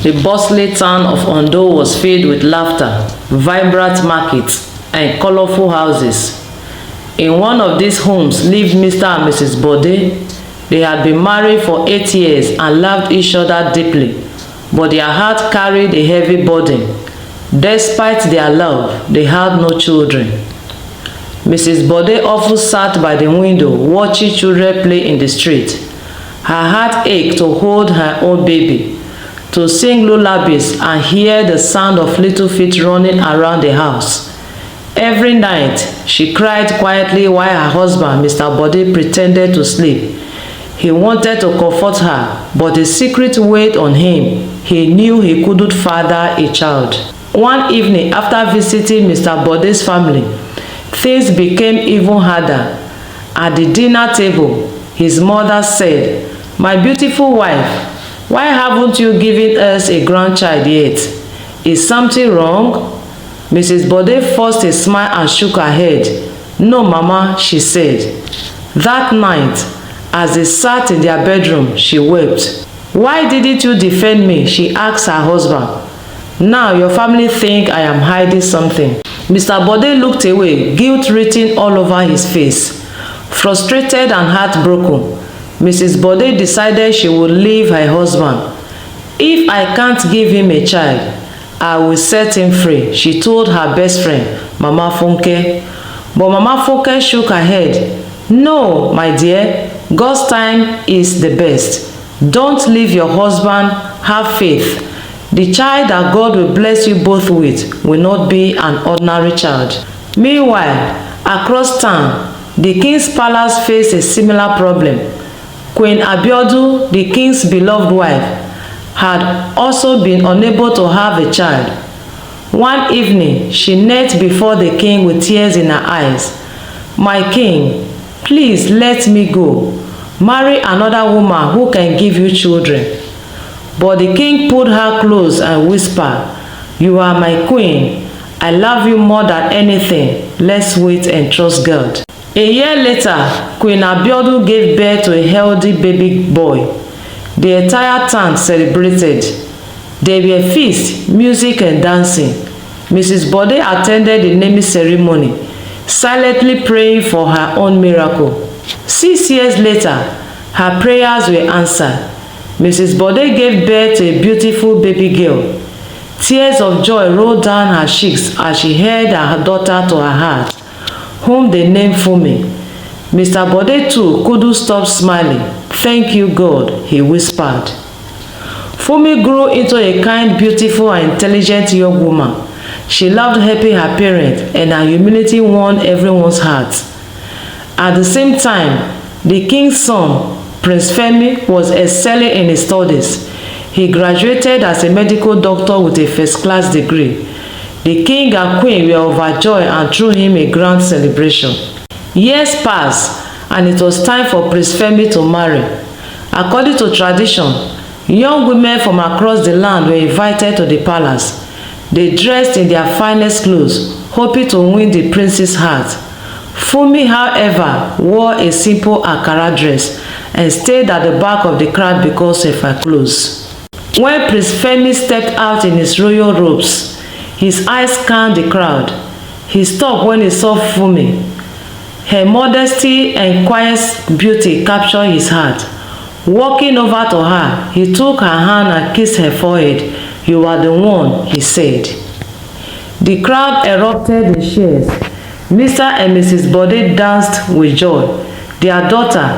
The bustling town of Ondo was filled with laughter, vibrant markets, and colorful houses. In one of these homes lived Mr and Mrs Bode. They had been married for 8 years and loved each other deeply, but their heart carried a heavy burden. Despite their love, they had no children. Mrs Bode often sat by the window watching children play in the street. Her heart ached to hold her own baby, to sing lullabies and hear the sound of little feet running around the house. Every night, she cried quietly while her husband, Mr. Bode, pretended to sleep. He wanted to comfort her, but the secret weighed on him. He knew he couldn't father a child. One evening, after visiting Mr. Bode's family, things became even harder. At the dinner table, his mother said, "My beautiful wife, why haven't you given us a grandchild yet? Is something wrong?" Mrs. Bode forced a smile and shook her head. "No, Mama," she said. That night, as they sat in their bedroom, she wept. "Why didn't you defend me?" she asked her husband. "Now your family think I am hiding something." Mr. Bode looked away, guilt written all over his face. Frustrated and heartbroken, Mrs. Bode decided she would leave her husband. "If I can't give him a child, I will set him free," she told her best friend, Mama Funke. But Mama Funke shook her head. "No, my dear, God's time is the best. Don't leave your husband. Have faith. The child that God will bless you both with will not be an ordinary child." Meanwhile, across town, the king's palace faced a similar problem. Queen Abiodun, the king's beloved wife, had also been unable to have a child. One evening, she knelt before the king with tears in her eyes. "My king, please let me go. Marry another woman who can give you children." But the king pulled her close and whispered, "You are my queen. I love you more than anything. Let's wait and trust God." A year later, Queen Abiodun gave birth to a healthy baby boy. The entire town celebrated. There were feasts, music and dancing. Mrs. Bode attended the naming ceremony, silently praying for her own miracle. 6 years later, her prayers were answered. Mrs. Bode gave birth to a beautiful baby girl. Tears of joy rolled down her cheeks as she held her daughter to her heart, whom they named Fumi. Mr. Bode too couldn't stop smiling. "Thank you, God," he whispered. Fumi grew into a kind, beautiful and intelligent young woman. She loved helping her parents, and her humility won everyone's heart. At the same time, the king's son, Prince Fumi, was excelling in his studies. He graduated as a medical doctor with a first-class degree. The king and queen were overjoyed and threw him a grand celebration. Years passed, and it was time for Prince Fumi to marry. According to tradition, young women from across the land were invited to the palace. They dressed in their finest clothes, hoping to win the prince's heart. Fumi, however, wore a simple Ankara dress and stayed at the back of the crowd because of her clothes. When Prince Fumi stepped out in his royal robes, his eyes scanned the crowd. He stopped when he saw Fumi. Her modesty and quiet beauty captured his heart. Walking over to her, he took her hand and kissed her forehead. "You are the one," he said. The crowd erupted in cheers. Mr and Mrs Bode danced with joy. Their daughter,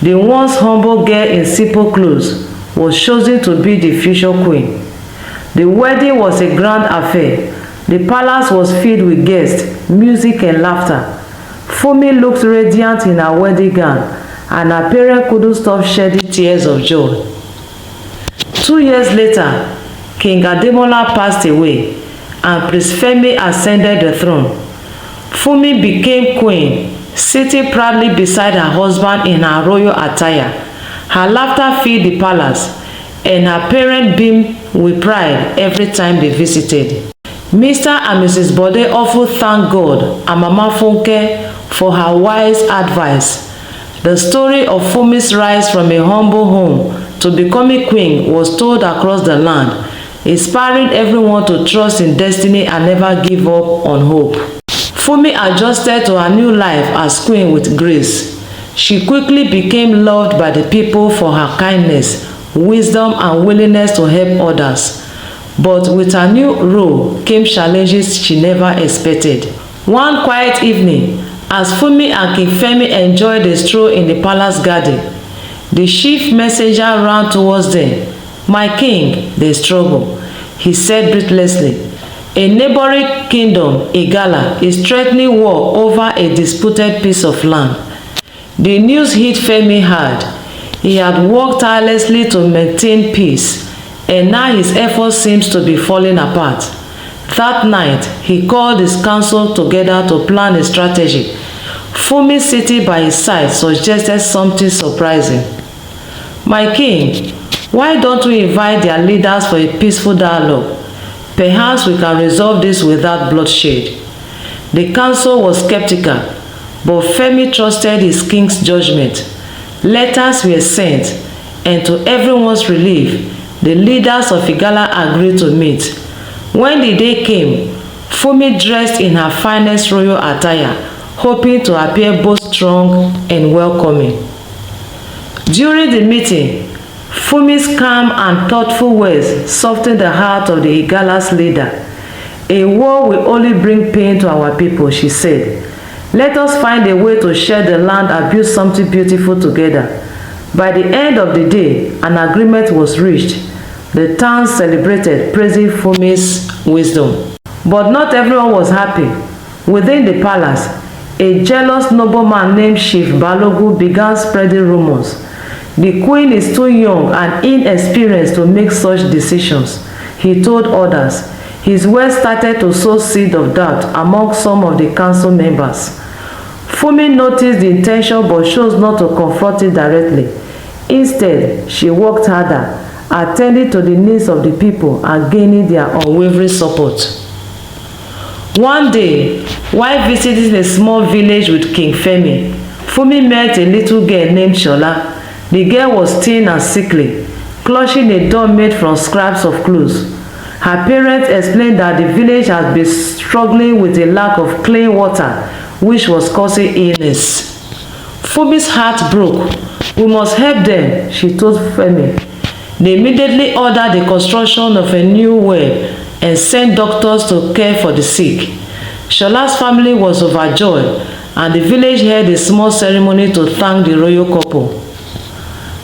the once humble girl in simple clothes, was chosen to be the future queen. The wedding was a grand affair. The palace was filled with guests, music and laughter. Fumi looked radiant in her wedding gown, and her parents couldn't stop shedding tears of joy. 2 years later, King Ademola passed away, and Prince Fumi ascended the throne. Fumi became queen, sitting proudly beside her husband in her royal attire. Her laughter filled the palace, and her parents beamed with pride every time they visited. Mr and Mrs Bode often thanked God and Mama Funke for her wise advice. The story of Fumi's rise from a humble home to becoming queen was told across the land. inspiring everyone to trust in destiny and never give up on hope. Fumi adjusted to her new life as queen with grace. She quickly became loved by the people for her kindness, wisdom, and willingness to help others. But with her new role came challenges she never expected. One quiet evening, as Fumi and King Femi enjoyed a stroll in the palace garden, the chief messenger ran towards them. "My king," they struggled, he said breathlessly. A neighboring kingdom, Igala, is threatening war over a disputed piece of land. The news hit Femi hard. He had worked tirelessly to maintain peace, and now his efforts seems to be falling apart. That night, he called his council together to plan a strategy. Fumi, sitting by his side, suggested something surprising. "My king, why don't we invite their leaders for a peaceful dialogue? Perhaps we can resolve this without bloodshed." The council was skeptical, but Femi trusted his king's judgment. Letters were sent, and to everyone's relief, the leaders of Igala agreed to meet. When the day came, Fumi dressed in her finest royal attire, hoping to appear both strong and welcoming. During the meeting, Fumi's calm and thoughtful words softened the heart of the Igala's leader. "A war will only bring pain to our people," she said. "Let us find a way to share the land and build something beautiful together." By the end of the day, an agreement was reached. The town celebrated, praising Fumi's wisdom. But not everyone was happy. Within the palace, a jealous nobleman named Chief Balogu began spreading rumors. "The queen is too young and inexperienced to make such decisions," he told others. His words started to sow seeds of doubt among some of the council members. Fumi noticed the intention but chose not to confront it directly. Instead, she worked harder, attending to the needs of the people and gaining their unwavering support. One day, while visiting a small village with King Femi, Fumi met a little girl named Shola. The girl was thin and sickly, clutching a doll made from scraps of clothes. Her parents explained that the village had been struggling with a lack of clean water, which was causing illness. Fumi's heart broke. "We must help them," she told Femi. They immediately ordered the construction of a new well and sent doctors to care for the sick. Shola's family was overjoyed, and the village held a small ceremony to thank the royal couple.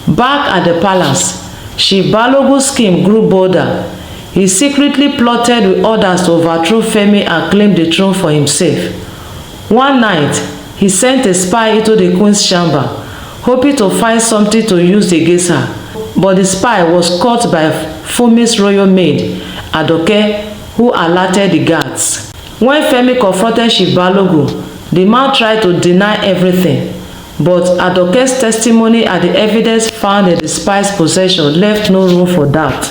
Back at the palace, Chief Balogu's scheme grew bolder. He secretly plotted with others to overthrow Femi and claim the throne for himself. One night, he sent a spy into the queen's chamber, hoping to find something to use against her. But the spy was caught by Fumi's royal maid, Adoke, who alerted the guards. When Femi confronted Chief Balogu, the man tried to deny everything. But Adoke's testimony and the evidence found in the spy's possession left no room for doubt.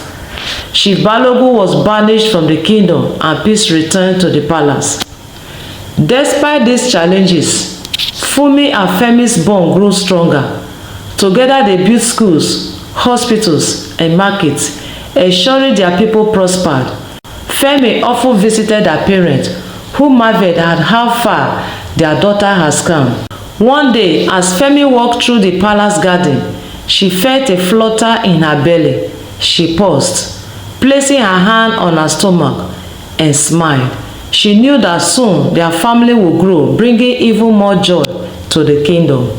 Chief Balogu was banished from the kingdom and peace returned to the palace. Despite these challenges, Fumi and Femi's bond grew stronger. Together they built schools, hospitals, and markets, ensuring their people prospered. Femi often visited her parents, who marveled at how far their daughter has come. One day, as Femi walked through the palace garden, she felt a flutter in her belly. She paused, placing her hand on her stomach, and smiled. She knew that soon their family would grow, bringing even more joy to the kingdom.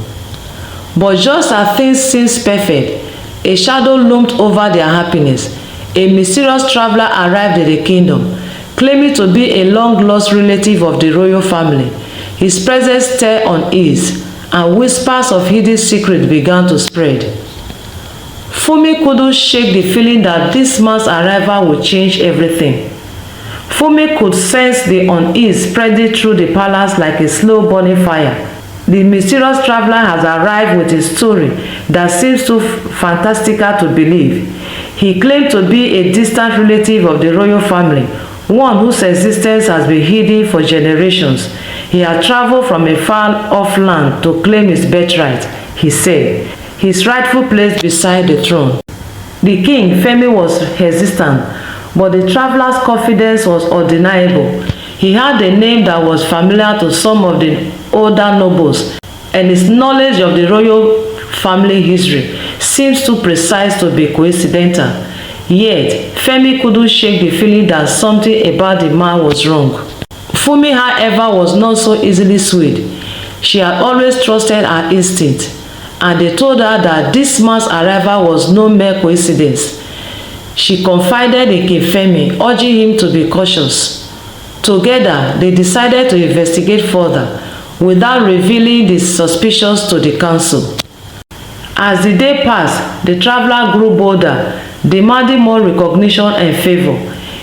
But just as things seemed perfect, a shadow loomed over their happiness. A mysterious traveler arrived in the kingdom, claiming to be a long-lost relative of the royal family. His presence stirred unease, and whispers of hidden secrets began to spread. Fumi couldn't shake the feeling that this man's arrival would change everything. Fumi could sense the unease spreading through the palace like a slow-burning fire. The mysterious traveler has arrived with a story that seems too fantastical to believe. He claimed to be a distant relative of the royal family, one whose existence has been hidden for generations. He had traveled from a far-off land to claim his birthright, he said, his rightful place beside the throne. The king, Femi, was hesitant, but the traveler's confidence was undeniable. He had a name that was familiar to some of the older nobles, and his knowledge of the royal family history seems too precise to be coincidental. Yet, Femi couldn't shake the feeling that something about the man was wrong. Fumi, however, was not so easily swayed. She had always trusted her instinct, and they told her that this man's arrival was no mere coincidence. She confided in King Femi, urging him to be cautious. Together, they decided to investigate further, without revealing the suspicions to the council. As the day passed, the traveler grew bolder, demanding more recognition and favor.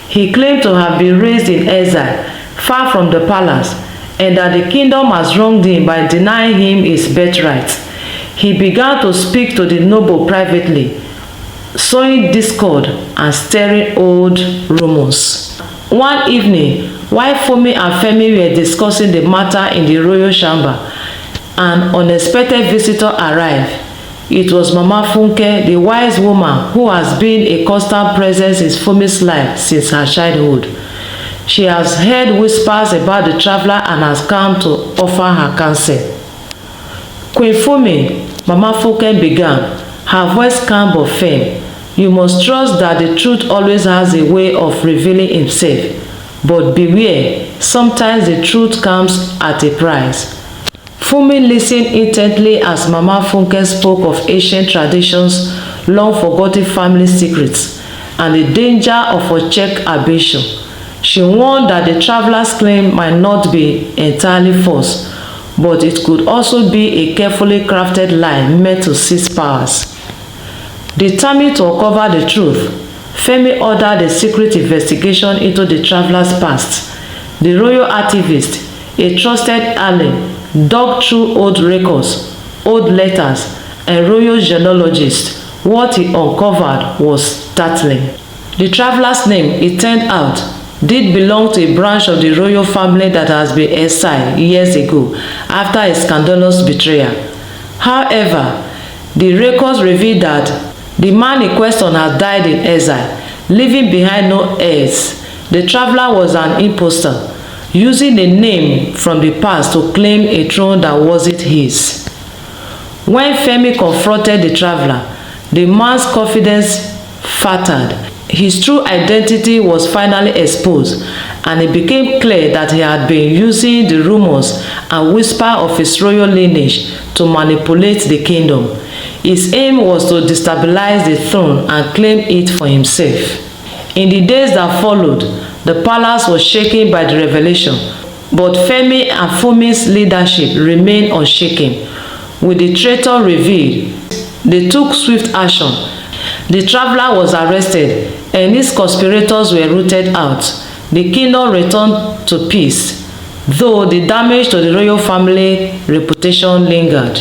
He claimed to have been raised in exile, far from the palace, and that the kingdom has wronged him by denying him his birthright. He began to speak to the noble privately, sowing discord and stirring old rumors. One evening, while Fumi and Femi were discussing the matter in the royal chamber, an unexpected visitor arrived. It was Mama Funke, the wise woman who has been a constant presence in Fumi's life since her childhood. She has heard whispers about the traveler and has come to offer her counsel. Queen Fumi, Mama Funke began, her voice calm but firm. You must trust that the truth always has a way of revealing itself. But beware, sometimes the truth comes at a price. Fumi listened intently as Mama Funke spoke of ancient traditions, long-forgotten family secrets, and the danger of unchecked ambition. She warned that the traveler's claim might not be entirely false, but it could also be a carefully crafted lie meant to seize powers. Determined to uncover the truth, Femi ordered a secret investigation into the traveler's past. The royal activist, a trusted ally, dug through old records, old letters, and royal genealogists. What he uncovered was startling. The traveler's name, it turned out, did belong to a branch of the royal family that has been exiled years ago after a scandalous betrayal. However, the records revealed that the man in question had died in exile, leaving behind no heirs. The traveler was an impostor, using a name from the past to claim a throne that wasn't his. When Femi confronted the traveler, the man's confidence faltered. His true identity was finally exposed, and it became clear that he had been using the rumors and whisper of his royal lineage to manipulate the kingdom. His aim was to destabilize the throne and claim it for himself. In the days that followed, the palace was shaken by the revelation, but Femi and Fumi's leadership remained unshaken. With the traitor revealed, they took swift action. The traveler was arrested, and his conspirators were rooted out. The kingdom returned to peace, though the damage to the royal family reputation lingered.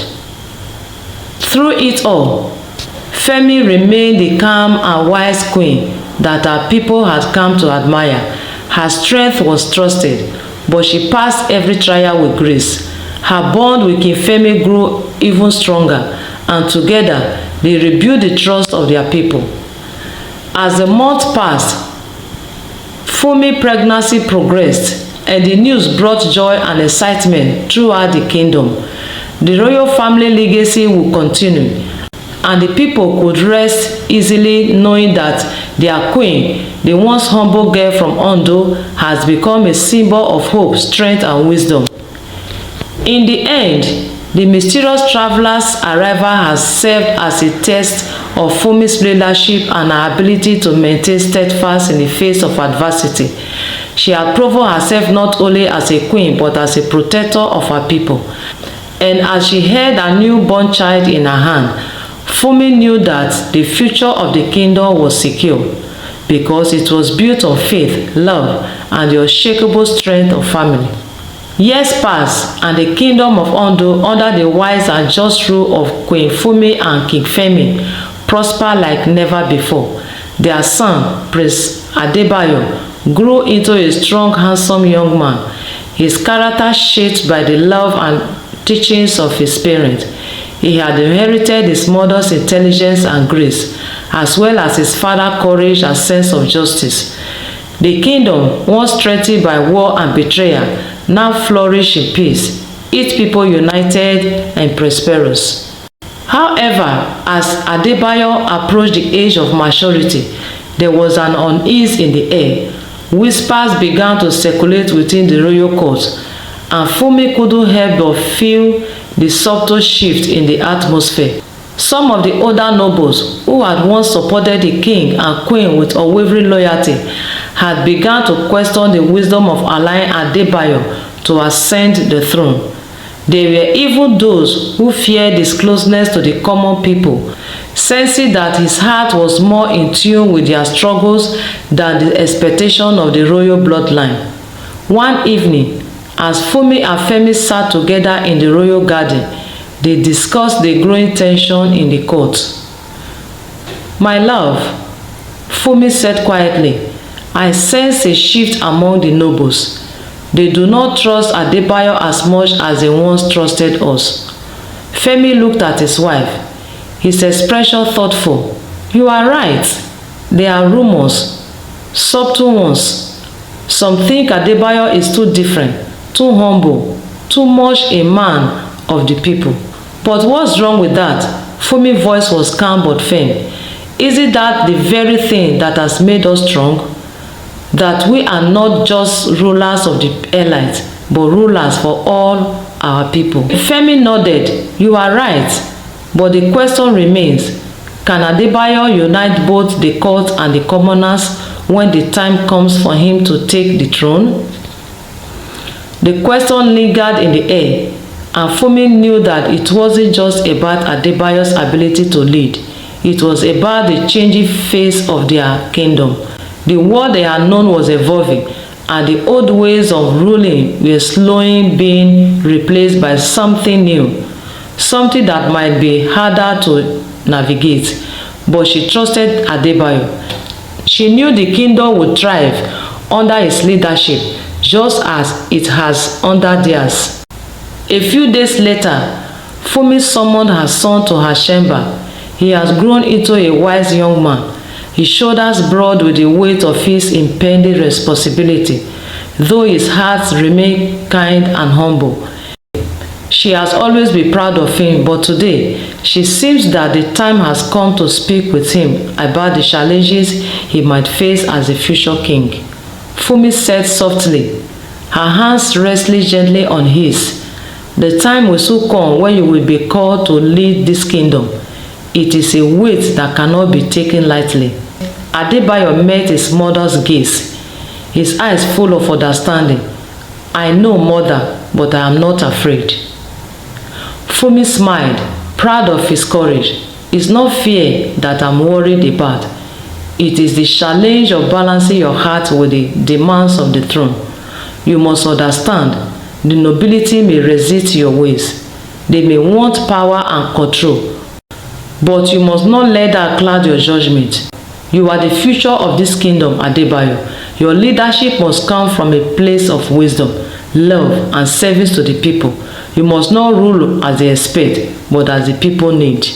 Through it all, Femi remained the calm and wise queen that her people had come to admire. Her strength was trusted, but she passed every trial with grace. Her bond with King Femi grew even stronger, and together they rebuilt the trust of their people. As the months passed, Fumi's pregnancy progressed, and the news brought joy and excitement throughout the kingdom. The royal family legacy would continue, and the people could rest easily knowing that their queen, the once humble girl from Ondo, has become a symbol of hope, strength, and wisdom. In the end, the mysterious traveler's arrival has served as a test of Fumi's leadership and her ability to maintain steadfast in the face of adversity. She had proven herself not only as a queen but as a protector of her people. And as she held her newborn child in her hand, Fumi knew that the future of the kingdom was secure, because it was built on faith, love, and the unshakable strength of family. Years passed, and the kingdom of Ondo, under the wise and just rule of Queen Fumi and King Femi, prospered like never before. Their son, Prince Adebayo, grew into a strong, handsome young man, his character shaped by the love and teachings of his parents. He had inherited his mother's intelligence and grace, as well as his father's courage and sense of justice. The kingdom, once threatened by war and betrayal, now flourished in peace, its people united and prosperous. However, as Adebayo approached the age of maturity, there was an unease in the air. Whispers began to circulate within the royal court, and Fumi couldn't help but feel the subtle shift in the atmosphere. Some of the older nobles, who had once supported the king and queen with unwavering loyalty, had begun to question the wisdom of allowing Adebayo to ascend the throne. There were even those who feared his closeness to the common people, sensing that his heart was more in tune with their struggles than the expectation of the royal bloodline. One evening, as Fumi and Femi sat together in the royal garden, they discussed the growing tension in the court. "My love," Fumi said quietly, "I sense a shift among the nobles. They do not trust Adebayo as much as they once trusted us." Femi looked at his wife, his expression thoughtful. "You are right. There are rumors, subtle ones. Some think Adebayo is too different, too humble, too much a man of the people. But what's wrong with that?" Fumi's voice was calm but firm. "Isn't that the very thing that has made us strong? That we are not just rulers of the elite, but rulers for all our people." Femi nodded. "You are right. But the question remains, can Adebayo unite both the court and the commoners when the time comes for him to take the throne?" The question lingered in the air, and Fumi knew that it wasn't just about Adebayo's ability to lead. It was about the changing face of their kingdom. The world they had known was evolving, and the old ways of ruling were slowly being replaced by something new, something that might be harder to navigate. But she trusted Adebayo. She knew the kingdom would thrive under his leadership, just as it has under theirs. A few days later, Fumi summoned her son to her chamber. He has grown into a wise young man, his shoulders broad with the weight of his impending responsibility, though his heart remained kind and humble. She has always been proud of him, but today she seems that the time has come to speak with him about the challenges he might face as a future king. Fumi said softly, her hands resting gently on his. "The time will soon come when you will be called to lead this kingdom. It is a weight that cannot be taken lightly." Adebayo met his mother's gaze, his eyes full of understanding. "I know, mother, but I am not afraid." Fumi smiled, proud of his courage. "It's not fear that I'm worried about. It is the challenge of balancing your heart with the demands of the throne. You must understand, the nobility may resist your ways. They may want power and control, but you must not let that cloud your judgment. You are the future of this kingdom, Adebayo. Your leadership must come from a place of wisdom, love, and service to the people. You must not rule as they expect, but as the people need."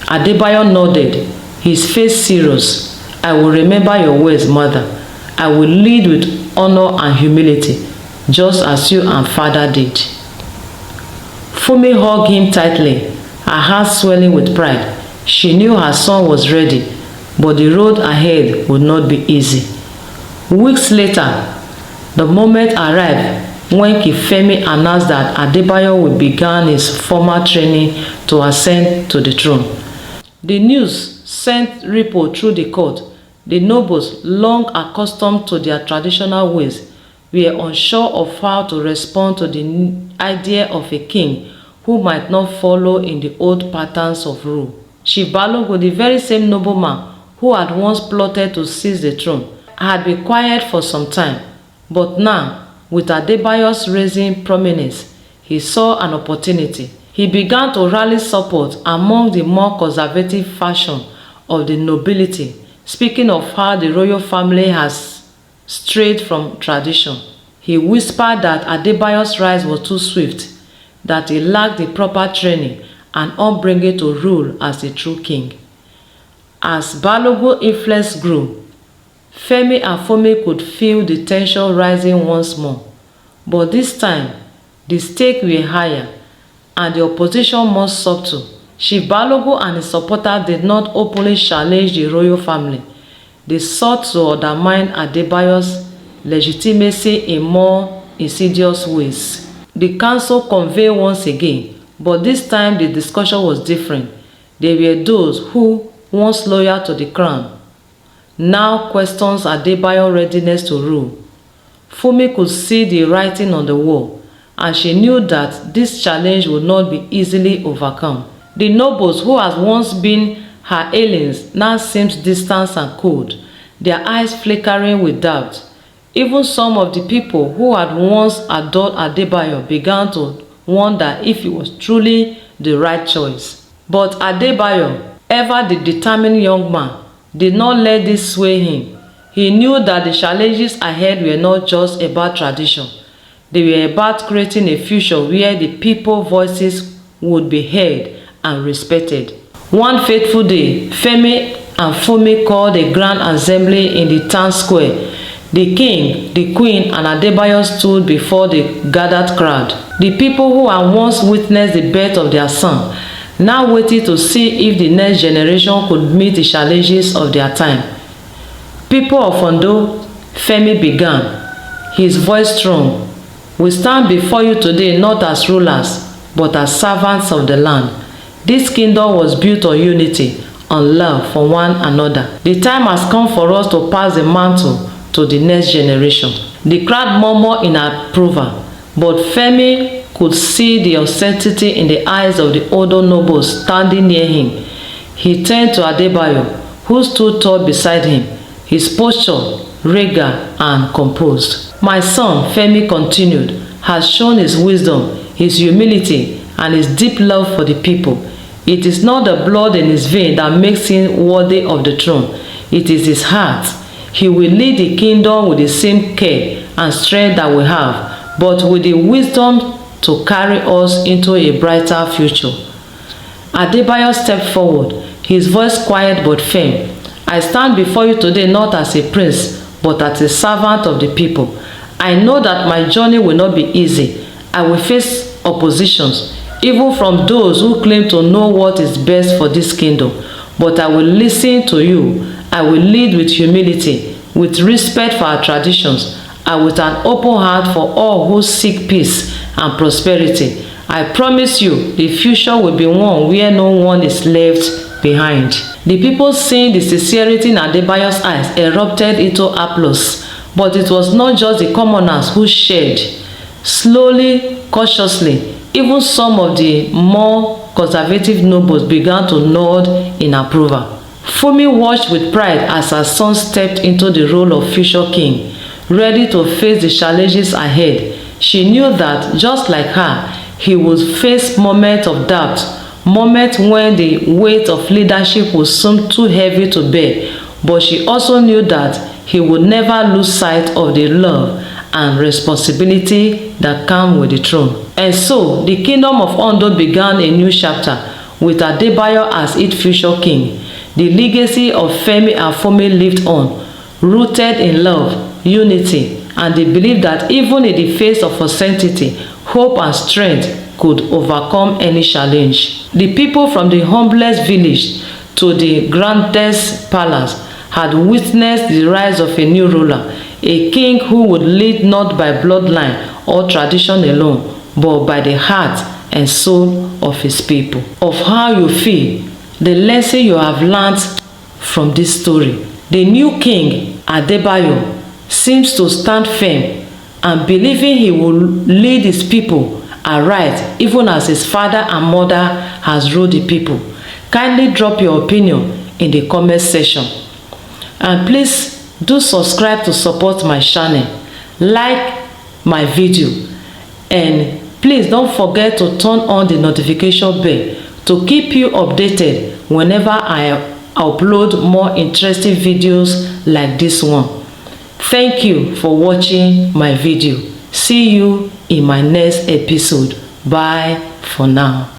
Adebayo nodded, his face serious. "I will remember your words, mother. I will lead with honor and humility, just as you and father did." Fumi hugged him tightly, her heart swelling with pride. She knew her son was ready, but the road ahead would not be easy. Weeks later, the moment arrived when Femi announced that Adebayo would begin his formal training to ascend to the throne. The news sent ripple through the court. The nobles, long accustomed to their traditional ways, were unsure of how to respond to the idea of a king who might not follow in the old patterns of rule. Shibalogo, the very same nobleman who had once plotted to seize the throne, had been quiet for some time, but now, with Adebayo's rising prominence, he saw an opportunity. He began to rally support among the more conservative faction of the nobility, speaking of how the royal family has strayed from tradition. He whispered that Adebayo's rise was too swift, that he lacked the proper training and upbringing to rule as a true king. As Balogun influence grew, Femi and Fumi could feel the tension rising once more. But this time, the stakes were higher and the opposition more subtle. Chief Balogun and his supporters did not openly challenge the royal family. They sought to undermine Adebayo's legitimacy in more insidious ways. The council convened once again, but this time the discussion was different. There were those who, once loyal to the crown, now questions Adebayo's readiness to rule. Fumi could see the writing on the wall, and she knew that this challenge would not be easily overcome. The nobles who had once been her allies now seemed distant and cold, their eyes flickering with doubt. Even some of the people who had once adored Adebayo began to wonder if it was truly the right choice. But Adebayo, ever the determined young man, did not let this sway him. He knew that the challenges ahead were not just about tradition. They were about creating a future where the people's voices would be heard and respected. One fateful day, Femi and Fumi called a grand assembly in the town square. The king, the queen, and Adebayo stood before the gathered crowd. The people who had once witnessed the birth of their son now waited to see if the next generation could meet the challenges of their time. People of Ondo, Femi began, his voice strong. We stand before you today not as rulers, but as servants of the land. This kingdom was built on unity, on love for one another. The time has come for us to pass the mantle to the next generation. The crowd murmured in approval, but Femi could see the uncertainty in the eyes of the older nobles standing near him. He turned to Adebayo, who stood tall beside him, his posture regal and composed. My son, Femi continued, has shown his wisdom, his humility, and his deep love for the people. It is not the blood in his vein that makes him worthy of the throne. It is his heart. He will lead the kingdom with the same care and strength that we have, but with the wisdom to carry us into a brighter future. Adebayo stepped forward, his voice quiet but firm. I stand before you today not as a prince, but as a servant of the people. I know that my journey will not be easy. I will face oppositions, even from those who claim to know what is best for this kingdom. But I will listen to you. I will lead with humility, with respect for our traditions, and with an open heart for all who seek peace and prosperity. I promise you, the future will be one where no one is left behind. The people, seeing the sincerity in Adebayo's eyes, erupted into applause. But it was not just the commoners who shared. Slowly, cautiously, even some of the more conservative nobles began to nod in approval. Fumi watched with pride as her son stepped into the role of future king, ready to face the challenges ahead. She knew that, just like her, he would face moments of doubt, moments when the weight of leadership would seem too heavy to bear, but she also knew that he would never lose sight of the love and responsibility that come with the throne. And so, the kingdom of Ondo began a new chapter, with Adebayo as its future king. The legacy of Femi and Fumi lived on, rooted in love, unity, and the belief that even in the face of uncertainty, hope and strength could overcome any challenge. The people from the humblest village to the grandest palace had witnessed the rise of a new ruler, a king who would lead not by bloodline or tradition alone, but by the heart and soul of his people. Of how you feel, the lesson you have learned from this story. The new king, Adebayo, seems to stand firm and believing he will lead his people aright, even as his father and mother has ruled the people. Kindly drop your opinion in the comment section. And please do subscribe to support my channel, like my video, and please don't forget to turn on the notification bell to keep you updated whenever I upload more interesting videos like this one. Thank you for watching my video. See you in my next episode. Bye for now.